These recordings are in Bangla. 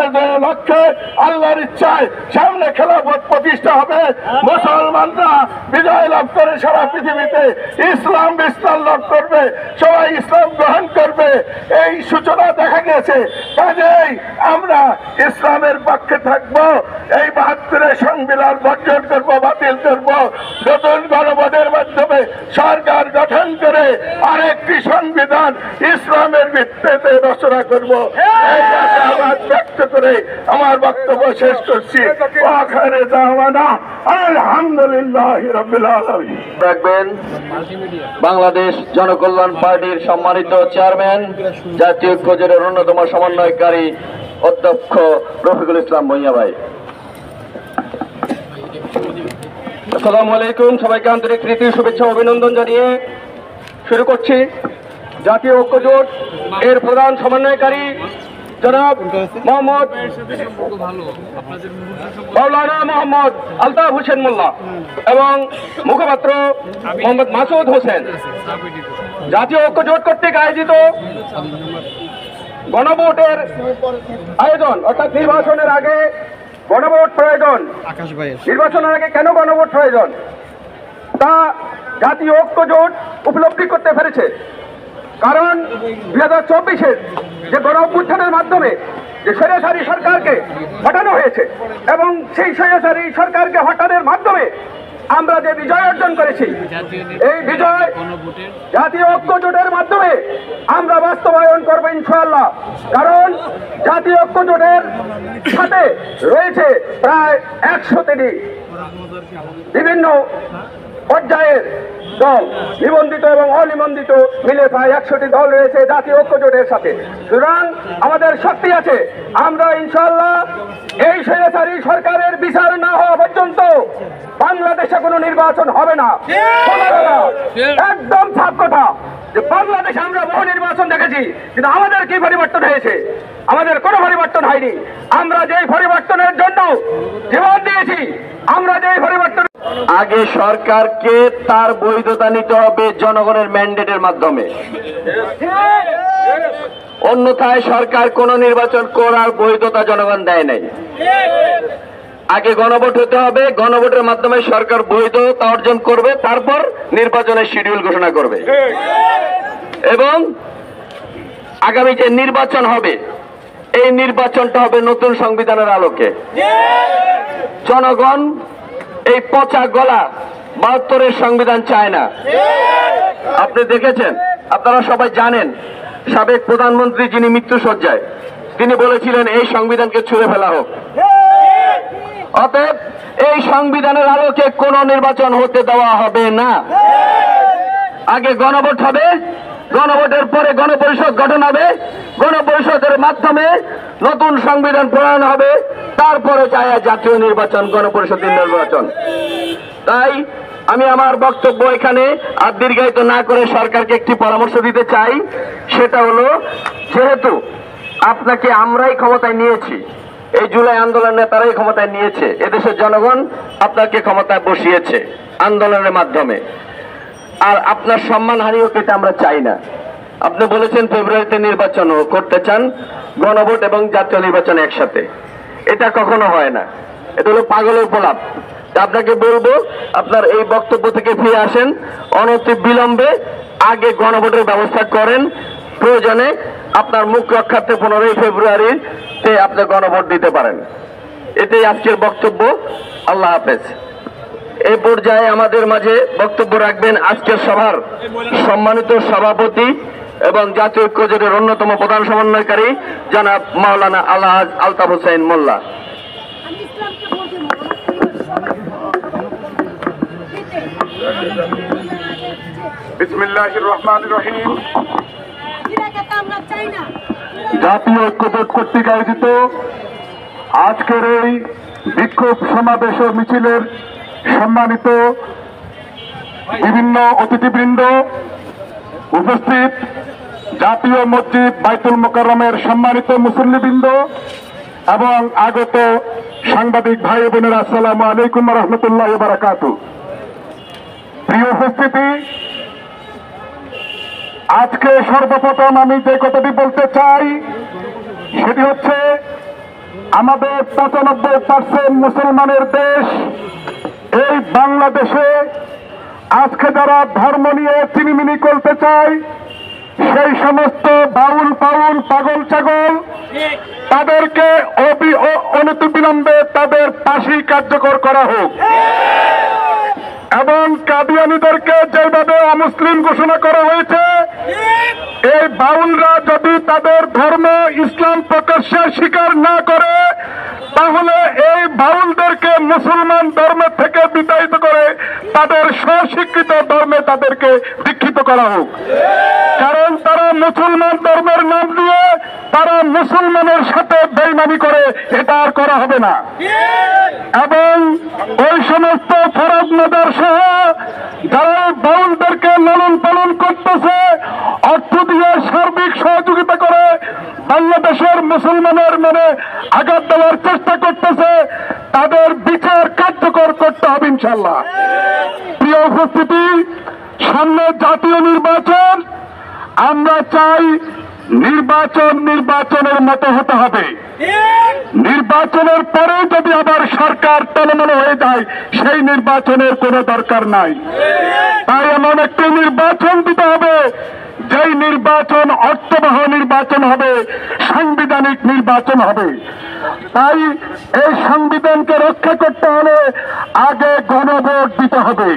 বিসর্জনের লক্ষ্যে আল্লাহর ইচ্ছায় সামনে খেলাফত প্রতিষ্ঠা হবে। মুসলমানরা বিজয় লাভ করে সারা পৃথিবীতে ইসলাম বিস্তার লাভ করবে, সবাই ইসলাম গ্রহণ করবে, এই সূচনা দেখা গেছে। কাজেই আমরা ইসলামের পক্ষে থাকবো। এই ৭২ সংবিধান বর্জন করবো, বাতিল করবো, নতুন গণভোটের মাধ্যমে সরকার গঠন করে আরেকটি সংবিধান ইসলামের ভিত্তিতে রচনা করবো। এই আশাবাদ ব্যক্ত করে আমার বক্তব্য শেষ করছি। আখিরে দাওয়ানা আলহামদুলিল্লাহি রাব্বিল আলামিন। রাখবেন বাংলাদেশ জনকল্যাণ পার্টির সম্মানিত চেয়ারম্যান, জাতীয় ঐক্য জোটের অন্যতম সমন্বয়কারী অধ্যক্ষ রফিকুল ইসলাম ভূঁইয়া ভাই। আসসালামু আলাইকুম। সবাইকে আন্তরিক প্রীতি শুভেচ্ছা অভিনন্দন জানিয়ে শুরু করছি। জাতীয় ঐক্য জোট এর প্রধান সমন্বয়কারী জনাব মোহাম্মদ মাওলানা মোহাম্মদ আলতাফ হোসেন মোল্লা এবং মুখপাত্র মোহাম্মদ মাসুদ হোসেন জাতীয় ঐক্য জোট কর্তৃক আয়োজিত গণভোটের আয়োজন, অর্থাৎ নির্বাচনের আগে গণভোট প্রয়োজন, নির্বাচনের আগে কেন গণভোট প্রয়োজন তা জাতীয় ঐক্য জোট উপলব্ধি করতে পেরেছে। কারণ 2024-এর যে গণ অভ্যুত্থানের মাধ্যমে যে স্বৈরাচারী সরকারকে হটানো হয়েছে এবং সেই স্বৈরাচারী সরকারকে হটানোর মাধ্যমে আমরা যে বিজয় অর্জন করেছি, এই বিজয় জাতীয় ঐক্য জোটের মাধ্যমে আমরা বাস্তবায়ন করবো ইনশাআল্লাহ। কারণ জাতীয় ঐক্য জোটের সাথে রয়েছে প্রায় 100টি বিভিন্ন পর্যায়ের দল, নিবন্ধিত এবং অনিবন্ধিত মিলে প্রায় 100টি দল রয়েছে জাতীয় ঐক্য জোটের সাথে। সুতরাং আমাদের শক্তি আছে। আমরা ইনশাআল্লাহ এই স্বৈরাচারী সরকারের বিচার না হওয়া পর্যন্ত বাংলাদেশে কোনো নির্বাচন হবে না। একদম সাফ কথা যে বাংলাদেশে আমরা বহু নির্বাচন দেখেছি, কিন্তু আমাদের কি পরিবর্তন হয়েছে? আমাদের কোনো পরিবর্তন হয়নি। আমরা যেই পরিবর্তনের জন্য জীবন দিয়েছি, আমরা যেই পরিবর্তন, আগে সরকারকে তার বৈধতা নিতে হবে জনগণের ম্যান্ডেটের মাধ্যমে, অন্যথায় সরকার কোন নির্বাচন করার বৈধতা জনগণ দেয় নাই। আগে গণভোট হতে হবে, গণভোটের মাধ্যমে সরকার বৈধতা অর্জন করবে, তারপর নির্বাচনের শিডিউল ঘোষণা করবে। এবং আগামী যে নির্বাচন হবে, এই নির্বাচনটা হবে নতুন সংবিধানের আলোকে। জনগণ এই পচা গলা ৭২-এর সংবিধান চায় না। আপনি দেখেছেন, আপনারা সবাই জানেন, সাবেক প্রধানমন্ত্রী যিনি মৃত্যুশয্যায়, তিনি বলেছিলেন এই সংবিধানকে ছুঁড়ে ফেলা হোক। অতএব এই সংবিধানের আলোকে কোন নির্বাচন হতে দেওয়া হবে না। আগে গণভোট হবে, গণভোটের পরে গণপরিষদ গঠন হবে, গণপরিষদের মাধ্যমে নতুন সংবিধান প্রণয়ন হবে, তারপরে চায় জাতীয় নির্বাচন, গণপরিষদের নির্বাচন। তাই আমি আমার বক্তব্য এখানে আর দীর্ঘায়িত না করে সরকারকে একটি পরামর্শ দিতে চাই। সেটা হলো, যেহেতু আপনাকে আমরাই ক্ষমতায় নিয়েছি, এই জুলাই আন্দোলন নেতারাই ক্ষমতায় নিয়েছে, এদেশের জনগণ আপনাকে ক্ষমতায় বসিয়েছে আন্দোলনের মাধ্যমে, আর আপনার সম্মানহানি হোক এটা আমরা চাই না। আপনি বলেছেন ফেব্রুয়ারিতে নির্বাচন করতে চান, গণভোট এবং জাতীয় নির্বাচন একসাথে। এটা কখনো হয় না, এটা হলো পাগলের প্রলাপ। আপনাকে বলবো, আপনার এই বক্তব্য থেকে ফিরে আসেন, অনতি বিলম্বে আগে গণভোটের ব্যবস্থা করেন, প্রয়োজনে আপনার মুখ রক্ষার্থে 15ই ফেব্রুয়ারিতে আপনি গণভোট দিতে পারেন। এটাই আজকের বক্তব্য। আল্লাহ হাফেজ। এই পর্যায়ে আমাদের মাঝে বক্তব্য রাখবেন আজকের সভার সম্মানিত সভাপতি এবং জাতীয় ঐক্য জোটের অন্যতম প্রধান সমন্বয়কারী জনাব মাওলানা আলহাজ আলতাফ হোসেন মোল্লা। বিসমিল্লাহির রহমানির রহিম। জাতীয় ঐক্য জোট কর্তৃক আয়োজিত আজকের এই বিক্ষোভ সমাবেশ ও মিছিলের সম্মানিত বিভিন্ন অতিথিবৃন্দ, উপস্থিত জাতীয় মসজিদ বাইতুল মোকাররমের সম্মানিত মুসল্লিবৃন্দ এবং আগত সাংবাদিক ভাই বোনেরা, আসসালামু আলাইকুম ওয়া রাহমাতুল্লাহি ওয়া বারাকাতুহু। প্রিয় উপস্থিতি, আজকে সর্বপ্রথম আমি যে কথাটি বলতে চাই সেটি হচ্ছে, আমাদের 95% মুসলমানের দেশ এই বাংলাদেশে আজকে যারা ধর্ম নিয়ে চিনিমিনি করতে চায় সেই সমস্ত বাউল পাউল পাগল ছাগল তাদেরকে অনতিবিলম্বে তাদের ফাঁসি কার্যকর করা হোক এবং কাদিয়ানীদেরকে যেভাবে অমুসলিম ঘোষণা করা হয়েছে এই বাউলরা যদি তাদের ধর্ম ইসলাম প্রকাশ্যে স্বীকার না করে তাহলে এই বাউলদেরকে মুসলমান ধর্ম থেকে বিতাড়িত করে তাদের স্বস্বীকৃত ধর্মে তাদেরকে দীক্ষিত করা হোক। কারণ তারা মুসলমান ধর্মের নাম দিয়ে তারা মুসলমানের সাথে বেইমানি করে, এটা আর করা হবে না। এবং ওই সমস্ত ফরজ মাদার সহ যারা বাউলদেরকে লালন পালন করতেছে, অর্থ দিয়ে সার্বিক সহযোগিতা করে বাংলাদেশের মুসলমানের মনে আঘাত দেওয়ার চেষ্টা করতেছে, তাদের বিচার কার্যকর করতে হবে ইনশাআল্লাহ। প্রিয় উপস্থিতি, সামনে জাতীয় নির্বাচন, আমরা চাই নির্বাচনের মতো হতে হবে। নির্বাচনের পরে যদি আবার সরকার টলমল হয়ে যায় সেই নির্বাচনের কোনো দরকার নাই। তাই এমন একটি নির্বাচন দিতে হবে যেই নির্বাচন অর্থবহ নির্বাচন হবে, সাংবিধানিক নির্বাচন হবে। তাই এই সংবিধানকে রক্ষা করতে হলে আগে গণভোট দিতে হবে।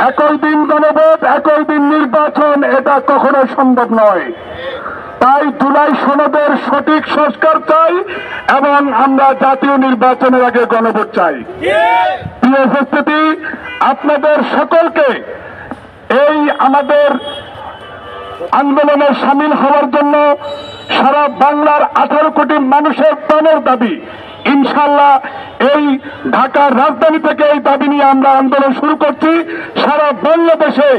একই দিন গণভোট একই দিন নির্বাচন, এটা কখনো সম্ভব নয়। তাই জুলাই সনদের সঠিক সংস্কার চাই এবং আমরা জাতীয় নির্বাচনের আগে গণভোট চাই। প্রিয় উপস্থিতি, আপনাদের সকলকে এই আমাদের আন্দোলনে সামিল হওয়ার জন্য সারা বাংলার 18 কোটি মানুষের প্রাণের দাবি। ইনশাআল্লাহ এই ঢাকার রাজধানী থেকে এই দাবি নিয়ে আমরা আন্দোলন শুরু করছি। সারা বাংলাদেশে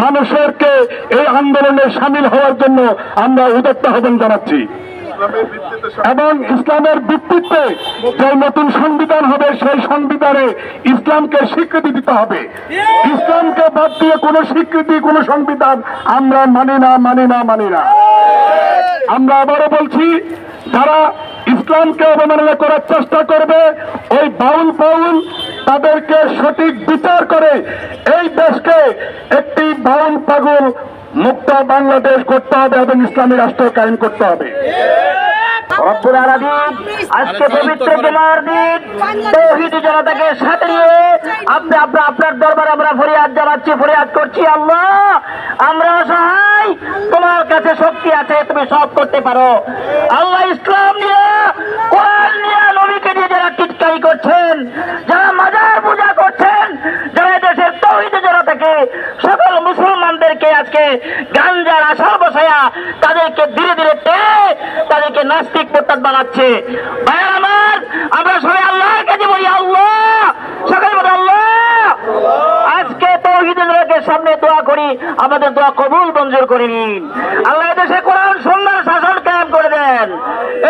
মানুষকে এই আন্দোলনে সামিল হওয়ার জন্য আমরা উদ্যোক্তা আহ্বান জানাচ্ছি এবং ইসলামের ভিত্তিতে যে নতুন সংবিধান হবে সেই সংবিধানে ইসলামকে স্বীকৃতি দিতে হবে। ইসলামকে বাদ দিয়ে কোনো স্বীকৃতি, কোনো সংবিধান আমরা মানি না। আমরা আবারও বলছি, যারা ইসলামকে অবমাননা করার চেষ্টা করবে ওই বাউল তাদেরকে সঠিক বিচার করে এই দেশকে একটি বাউল পাগল মুক্ত বাংলাদেশ করতে হবে এবং ইসলামী রাষ্ট্র কায়েম করতে হবে। রব্বুল আলামিন আজকে পবিত্র জুমার দিন তৌহিদি জনতাকে সাথে নিয়ে আপনার দরবারে আমরা ফরিয়াদ করছি। আল্লাহ, আমরা অসহায়, তোমার কাছে শক্তি আছে, তুমি সব করতে পারো। আল্লাহ, ইসলাম নিয়ে, কোরআন নিয়ে, নবীকে নিয়ে যারা টিটকারি করছেন, যারা মাজার পূজা করছেন, যারা দেশের তৌহিদি জনতাকে, সকল মুসলমানদেরকে আজকে গাঞ্জার আসর বসায়া তাদেরকে ধীরে ধীরে টেনে তাদেরকে নাস্তিক মুরতাদ বানাচ্ছে। ভাই আমার, আমরা সবাই আল্লাহর কাছে বলি, আল্লাহ, সকালে বলি আল্লাহ। আজকে তৌহিদের সামনে দোয়া করি, আমাদের দোয়া কবুল মঞ্জুর করে নিন। আল্লাহ এদেশে কোরআন সুন্নাহর শাসন কায়েম করে দেন,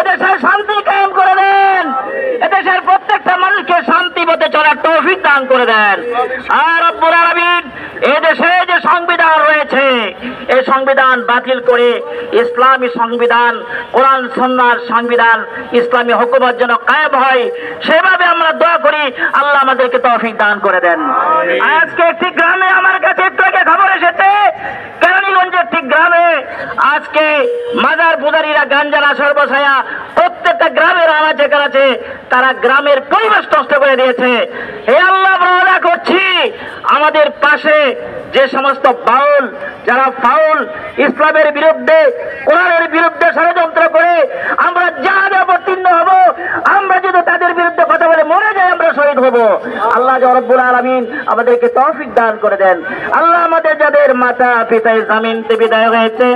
এদেশের শান্তি কায়েম করে দেন, এদেশের প্রত্যেকটা মানুষকে শান্তি পথে চলার তৌফিক দান করে দেন। আর রব্বুল আলামিন এদেশে যে সংবিধান রয়েছে এই সংবিধান বাতিল করে ইসলামী সংবিধান, কোরআন সুন্নাহর সংবিধান, ইসলামী হুকুমত যেন কায়েম হয় সেভাবে আমরা দোয়া করি। আল্লাহ আমাদেরকে তৌফিক দান করে দেন। আজকে একটি গ্রামে আমার কাছে একটু আগে খবর এসেছে, কেরানীগঞ্জের একটি গ্রামে আজকে মাজার পূজারীরা গাঞ্জার আসর বসায়া প্রত্যেকটা গ্রামের আনাচে কানাচে তারা গ্রামের পরিবেশ নষ্ট করে দিয়েছে। হে আল্লাহ, আমরা করছি আমাদের পাশে যে সমস্ত বাউল, যারা ফাউল, ইসলামের বিরুদ্ধে, কোরআনের বিরুদ্ধে ষড়যন্ত্র করে আমরা জাহাজে অবতীর্ণ হব, আমরা যদি তাদের বিরুদ্ধে কথা বলে মরে যাই আমরা শহীদ হব। আল্লাহ রব্বুল আলামিন আমাদেরকে তৌফিক দান করে দেন। আল্লাহ, আমাদের যাদের মাতা পিতায় জামিন থেকে বিদায় হয়েছে,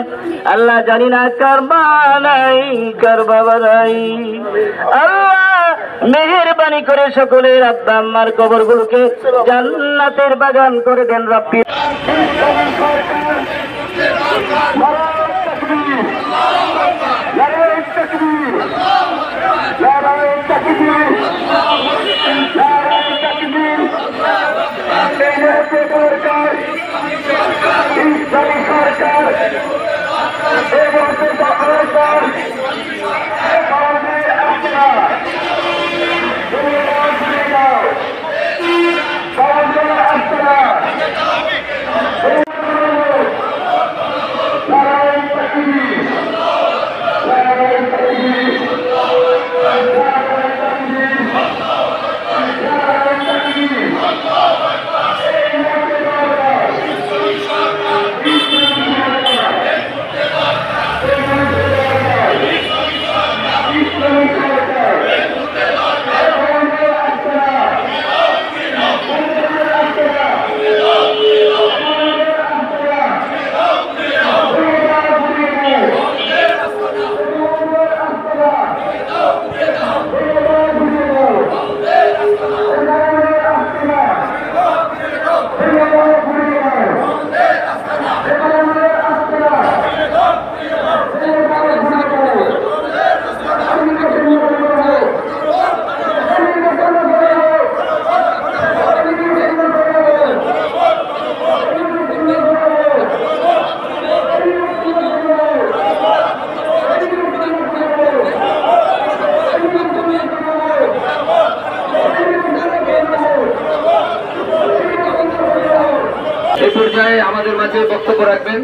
আল্লাহ জানি না কার মা নাই কার বাবা নাই, আল্লাহ মেহেরবানি করে সকলের আব্বা আম্মার কবরগুলোকে জান্নাতের বাগান করে দেন। রব্বি সরকার মাঝে বক্তব্য রাখবেন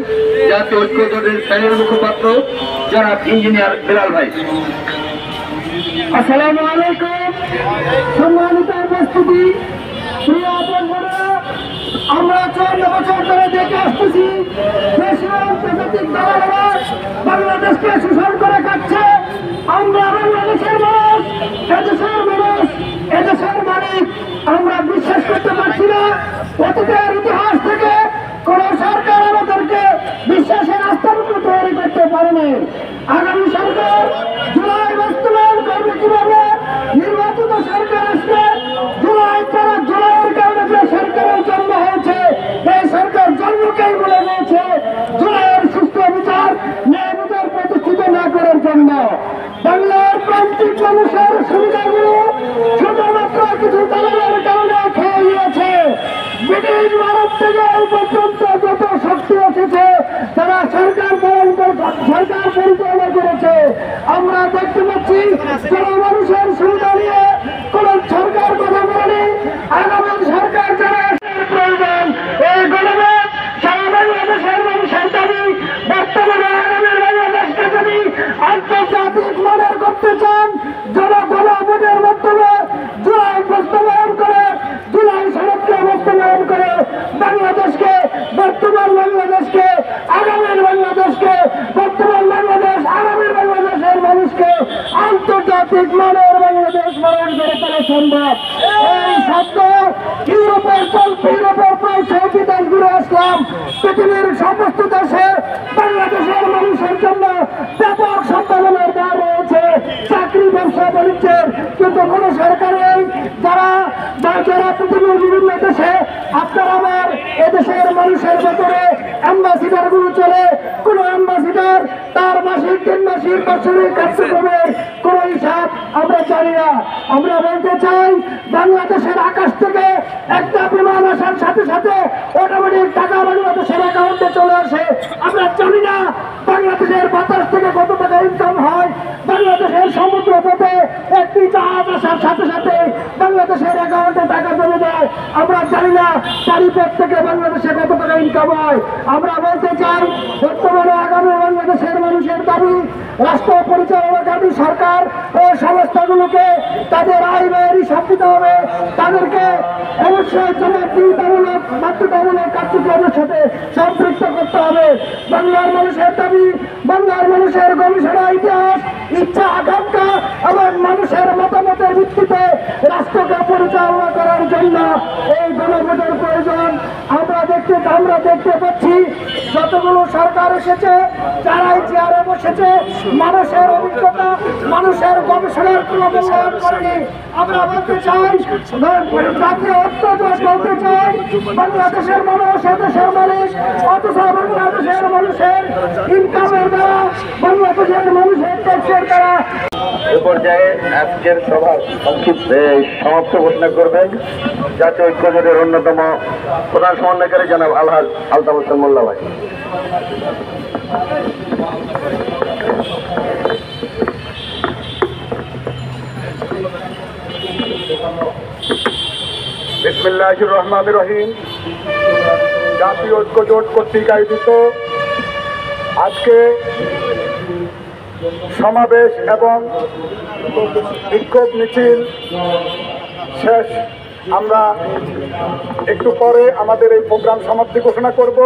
জাতীয় ঐক্য জোটের প্যানেল মুখপাত্র জনাব ইঞ্জিনিয়ার বেলাল ভাই। আসসালামু আলাইকুম। সম্মানিত উপস্থিতি, প্রিয় বন্ধুরা, আমরা 4 বছর ধরে দেখে আসতেছি দেশের আন্তর্জাতিক দালালেরা বাংলাদেশকে শোষণ করে খাচ্ছে। আমরা বাংলাদেশের মানুষ, এদেশের মানুষ, এদেশের মালিক, আমরা বিশ্বাস করতে পারছি না। অতীতের ইতিহাস থেকে কোন সরকার আমাদেরকে বিশ্বাসের আস্থাটুকু তৈরি করতে পারেনি। আগামী সরকার জুলাই বাস্তবায়ন করবে কিভাবে? নির্বাচিত সরকার আসবে। জুলাইয়ের কারণে যে সরকারের জন্ম হয়েছে, এই সরকার জন্মকেই বলে দিয়েছে জুলাইয়ের সুস্থ বিচার, ন্যায় বিচার প্রতিষ্ঠিত না করার জন্য। বাংলার প্রান্তিক মানুষের সুবিধাগুলো শুধুমাত্র কিছু দালালের কারণে খেয়ে গিয়েছে। ব্রিটিশ ভারত থেকে এই পর্যন্ত যত শক্তি এসেছে তারা সরকার পরিচালনা করেছে। আমরা দেখতে পাচ্ছি কোন মানুষের সুবিধা নিয়ে কোন সরকার কথা বলেনি। আগামী সরকার যারা প্রয়োজন, এই গণভোট সারা বাংলাদেশের মানুষের দাবি। বর্তমানে আগামী বাংলাদেশকে যদি আন্তর্জাতিক মানের করতে চান, জনগণভোটের মাধ্যমে জুলাই বাস্তবায়ন করে, জুলাই সনদকে বাস্তবায়ন করে বাংলাদেশকে, বর্তমান বাংলাদেশকে, আগামীর বাংলাদেশকে, বর্তমান বাংলাদেশ, আগামীর বাংলাদেশের মানুষকে আন্তর্জাতিক মানের বাংলাদেশ গঠন করে তোলা সম্ভব। এই শব্দ ইউরোপের প্রায় 6টি দেশ ঘুরে আসলাম। পৃথিবীর সমস্ত দেশে বাংলাদেশের মানুষের জন্য ব্যাপক সম্ভাবনার দ্বার রয়েছে চাকরি, ব্যবসা, বাণিজ্যের। কিন্তু কোন সরকারের যারা পৃথিবীর বিভিন্ন দেশে আপনার আমার এদেশের মানুষের ভেতরে অ্যাম্বাসিডার গুলো চলে, কোন অ্যাম্বাসিডার তার মাসিক 3 মাসিক বছরের কার্যক্রমের কোন হিসাব আমরা জানি না। আমরা বলতে চাই, বাংলাদেশের আকাশ থেকে একটা বিমান আসার সাথে সাথে অটোমেটিক টাকা বাংলাদেশের অ্যাকাউন্টে চলে আসে। আমরা জানি না বাংলাদেশের বাতাস থেকে কত টাকা ইনকাম হয়। বাংলাদেশের সমুদ্র পথে একটি জাহাজ আসার সাথে সাথে বাংলাদেশের অ্যাকাউন্টে টাকা চলে যায়। আমরা জানি না চারিপথ থেকে বাংলাদেশে কত টাকা ইনকাম হয়। আমরা বলতে চাই, বর্তমানে আগামী বাংলাদেশের মানুষের দাবি রাষ্ট্র পরিচালনাকারী সরকার ও সংস্থাগুলোকে তাদের আয় ব্যয়ের হিসাব দিতে হবে। তাদেরকে অবশ্যই জবাবদিহিতামূলক বাধ্যতামূলক কার্যক্রমের সাথে সম্পৃক্ত করতে হবে। বাংলার মানুষের দাবি, বাংলার মানুষের গবেষণা, ইতিহাস, ইচ্ছা, আকাঙ্ক্ষা এবং মানুষের মতামতের ভিত্তিতে রাষ্ট্রকে পরিচালনা করার জন্য এই গণভোটের প্রয়োজন। আমরা দেখতে পাচ্ছি যতগুলো সরকার এসেছে, যারাই চেয়ারে বসেছে, মানুষের অভিজ্ঞতা, মানুষের গবেষণার কোনো মূল্যায়ন করেনি। আমরা বলতে চাই, জাতীয় ঐক্যজোট বলতে চাই, বাংলাদেশের মানুষ এদেশের মালিক, অথচ বাংলাদেশের মানুষের ইনকামের দ্বারা, বাংলাদেশের মানুষের ট্যাক্সের দ্বারা। এ পর্যায়ে আজকের সভা সংক্ষিপ্ত সমাপ্ত ঘোষণা করবেন জাতীয় ঐক্য জোটের অন্যতম প্রধান সমন্বয়কারী জনাব আলহাজ আলতাফ হোসেন মোল্লা ভাই। বিসমিল্লাহির রহমানির রহিম। জাতীয় ঐক্য জোট কর্তৃক আয়োজিত আজকে সমাবেশ এবং বিক্ষোভ মিছিল শেষ। আমরা একটু পরে আমাদের এই প্রোগ্রাম সমাপ্তি ঘোষণা করব।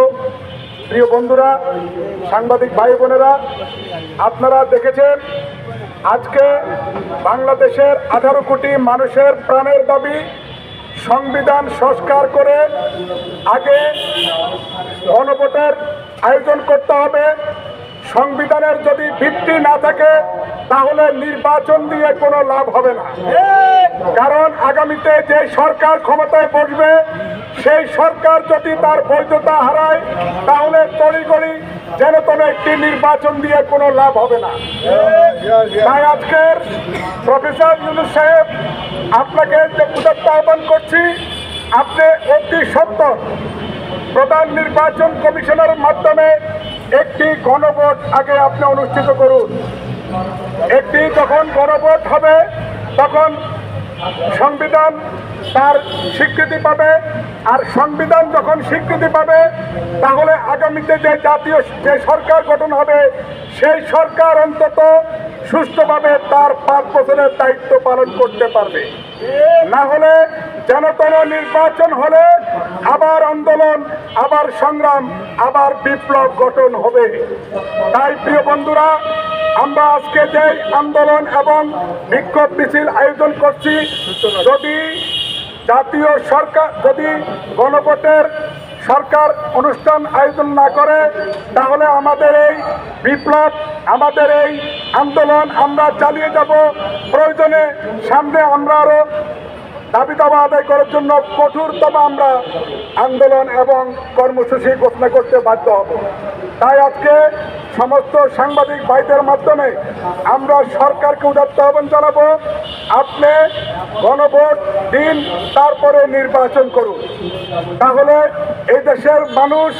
প্রিয় বন্ধুরা, সাংবাদিক ভাই বোনেরা, আপনারা দেখেছেন আজকে বাংলাদেশের 18 কোটি মানুষের প্রাণের দাবি সংবিধান সংস্কার করে আগে গণভোটের আয়োজন করতে হবে। সংবিধানের যদি ভিত্তি না থাকে তাহলে নির্বাচন দিয়ে কোনো লাভ হবে না। কারণ আগামীতে যে সরকার ক্ষমতায় বসবে সেই সরকার যদি তার বৈধতা হারায় তাহলে তড়িঘড়ি যেন কোনো একটি নির্বাচন দিয়ে কোনো লাভ হবে না। তাই আজকের প্রফেসর ইউনূস সাহেব আপনাকে যে উদাত্ত আহ্বান করছি, আপনি অতি সত্বর প্রধান নির্বাচন কমিশনের মাধ্যমে একটি গণভোট আগে আপনি অনুষ্ঠিত করুন। একটি যখন গণভোট হবে তখন সংবিধান তার স্বীকৃতি পাবে। আর সংবিধান যখন স্বীকৃতি পাবে তাহলে আগামীতে যে সরকার গঠন হবে সেই সরকার অন্তত সুষ্ঠুভাবে তার 5 বছরের দায়িত্ব পালন করতে পারবে। না হলে যেন কোনো নির্বাচন হলে আবার আন্দোলন, আবার সংগ্রাম, আবার বিপ্লব গঠন হবে। তাই প্রিয় বন্ধুরা, আমরা আজকে যে আন্দোলন এবং বিক্ষোভ মিছিল আয়োজন করছি, যদি জাতীয় সরকার যদি গণভোটের সরকার অনুষ্ঠান আয়োজন না করে তাহলে আমাদের এই বিপ্লব, আমাদের এই আন্দোলন আমরা চালিয়ে যাব। প্রয়োজনে সামনে আমরা আরো দাবি দাবা আদায় করার জন্য কঠোরতম আমরা আন্দোলন এবং কর্মসূচি ঘোষণা করতে বাধ্য হব। তাই আজকে সমস্ত সাংবাদিক ভাইদের মাধ্যমে আমরা সরকারকে উদাত্ত আহ্বান জানাবো, আপনি গণভোট দিন, তারপরে নির্বাচন করুন। তাহলে এই দেশের মানুষ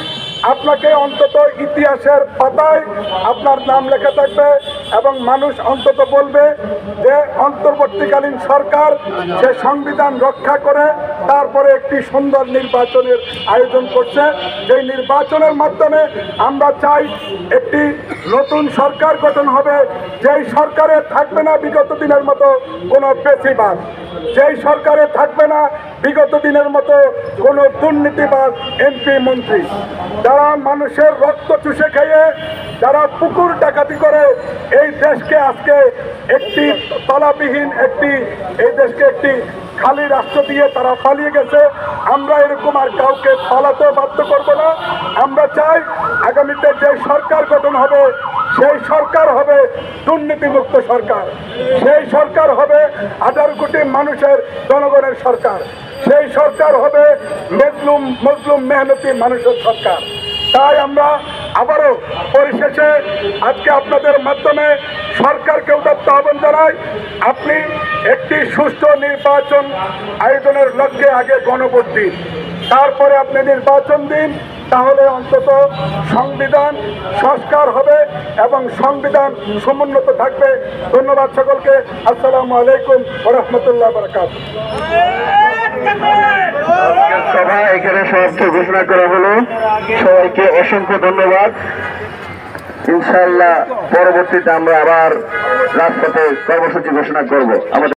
আপনাকে অন্তত ইতিহাসের পাতায় আপনার নাম লেখা থাকবে এবং মানুষ অন্তত বলবে যে অন্তর্বর্তীকালীন সরকার সে সংবিধান রক্ষা করে তারপরে একটি সুন্দর নির্বাচনের আয়োজন করছে। সেই নির্বাচনের মাধ্যমে আমরা চাই একটি নতুন সরকার গঠন হবে, যেই সরকারে থাকবে না বিগত দিনের মতো কোনো পেশিবাদ, যেই সরকারে থাকবে না বিগত দিনের মতো কোনো দুর্নীতিবাদ এমপি মন্ত্রী, যারা মানুষের রক্ত চুষে খেয়ে যারা পুকুর ডাকাতি করে এই দেশকে আজকে একটি তলাবিহীন এই দেশকে একটি খালি রাষ্ট্র দিয়ে তারা পালিয়ে গেছে। আমরা এরকম আর কাউকে পালাতে বাধ্য করব না। আমরা চাই আগামীতে যে সরকার গঠন হবে সেই সরকার হবে দুর্নীতিমুক্ত সরকার, সেই সরকার হবে 18 কোটি মানুষের জনগণের সরকার, সেই সরকার হবে মজলুম মেহনতি মানুষের সরকার। তাই আমরা আবারও পরিশেষে আজকে আপনাদের মাধ্যমে সরকারকে উদাত্ত আহ্বান জানাই, আপনি একটি সুষ্ঠু নির্বাচন আয়োজনের লক্ষ্যে আগে গণভোট দিন, তারপরে আপনি নির্বাচন দিন। তাহলে অন্তত সংবিধান সংস্কার হবে এবং সংবিধান সমুন্নত থাকবে। ধন্যবাদ সকলকে। আসসালামু আলাইকুম ওয়া রাহমাতুল্লাহি ওয়া বারাকাতুহু। সভা এখানে সমাপ্ত ঘোষণা করা হলো। সবাইকে অসংখ্য ধন্যবাদ। ইনশাআল্লাহ পরবর্তীতে আমরা আবার রাজপথে কর্মসূচি ঘোষণা করব।